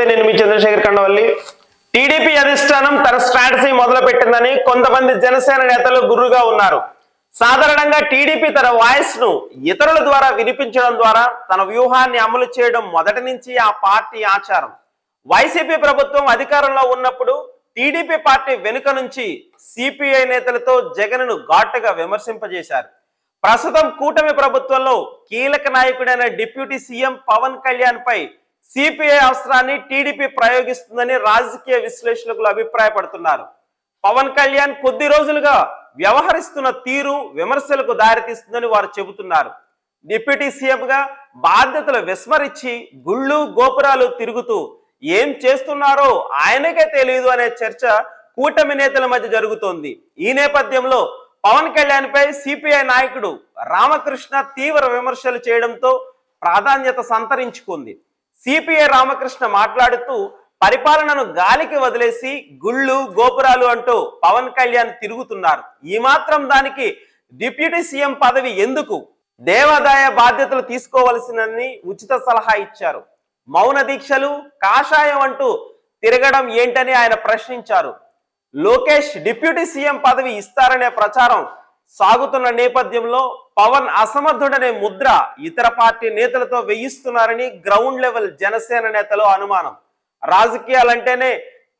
నేను మీ చంద్రశేఖర్ కండవల్లి. టీడీపీ అధిష్టానం తన స్ట్రాటజీ మొదలుపెట్టిందని కొంతమంది జనసేన నేతలు గుర్రుగా ఉన్నారు. సాధారణంగా టీడీపీ తన వాయిస్ ను ఇతరుల ద్వారా వినిపించడం ద్వారా తన వ్యూహాన్ని అమలు చేయడం మొదటి నుంచి ఆ పార్టీ ఆచారం. వైసీపీ ప్రభుత్వం అధికారంలో ఉన్నప్పుడు టీడీపీ పార్టీ వెనుక నుంచి సిపిఐ నేతలతో జగన్ను ఘాటుగా విమర్శింపజేశారు. ప్రస్తుతం కూటమి ప్రభుత్వంలో కీలక నాయకుడైన డిప్యూటీ సీఎం పవన్ కళ్యాణ్ పై సిపిఐ అవసరాన్ని టీడీపీ ప్రయోగిస్తుందని రాజకీయ విశ్లేషకులు అభిప్రాయపడుతున్నారు. పవన్ కళ్యాణ్ కొద్ది రోజులుగా వ్యవహరిస్తున్న తీరు విమర్శలకు దారితీస్తుందని వారు చెబుతున్నారు. డిప్యూటీ సీఎంగా బాధ్యతలు విస్మరించి గుళ్ళు గోపురాలు తిరుగుతూ ఏం చేస్తున్నారో ఆయనకే తెలియదు అనే చర్చ కూటమి నేతల మధ్య జరుగుతోంది. ఈ నేపథ్యంలో పవన్ కళ్యాణ్ పై సిపిఐ నాయకుడు రామకృష్ణ తీవ్ర విమర్శలు చేయడంతో ప్రాధాన్యత సంతరించుకుంది. సిపిఐ రామకృష్ణ మాట్లాడుతూ పరిపాలనను గాలికి వదిలేసి గుళ్ళు గోపురాలు అంటూ పవన్ కళ్యాణ్ తిరుగుతున్నారు. ఈ మాత్రం దానికి డిప్యూటీ సీఎం పదవి ఎందుకు? దేవాదాయ బాధ్యతలు తీసుకోవలసినని ఉచిత సలహా ఇచ్చారు. మౌన దీక్షలు కాషాయం అంటూ తిరగడం ఏంటని ఆయన ప్రశ్నించారు. లోకేష్ డిప్యూటీ సీఎం పదవి ఇస్తారనే ప్రచారం సాగుతున్న నేపథ్యంలో పవన్ అసమర్థుడనే ముద్ర ఇతర పార్టీ నేతలతో వేయిస్తున్నారని గ్రౌండ్ లెవెల్ జనసేన నేతలు అనుమానం. రాజకీయాలంటేనే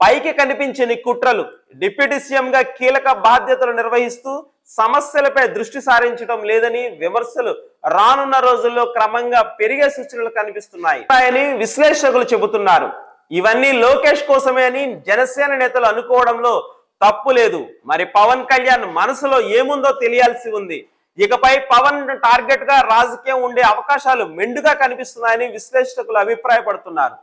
పైకి కనిపించని కుట్రలు. డిప్యూటీ సీఎం గా కీలక బాధ్యతలు నిర్వహిస్తూ సమస్యలపై దృష్టి సారించడం లేదని విమర్శలు రానున్న రోజుల్లో క్రమంగా పెరిగే సూచనలు కనిపిస్తున్నాయి విశ్లేషకులు చెబుతున్నారు. ఇవన్నీ లోకేష్ కోసమే అని జనసేన నేతలు అనుకోవడంలో తప్పు లేదు. మరి పవన్ కళ్యాణ్ మనసులో ఏముందో తెలియాల్సి ఉంది. ఇకపై పవన్ టార్గెట్ గా రాజకీయం ఉండే అవకాశాలు మెండుగా కనిపిస్తున్నాయని విశ్లేషకులు అభిప్రాయపడుతున్నారు.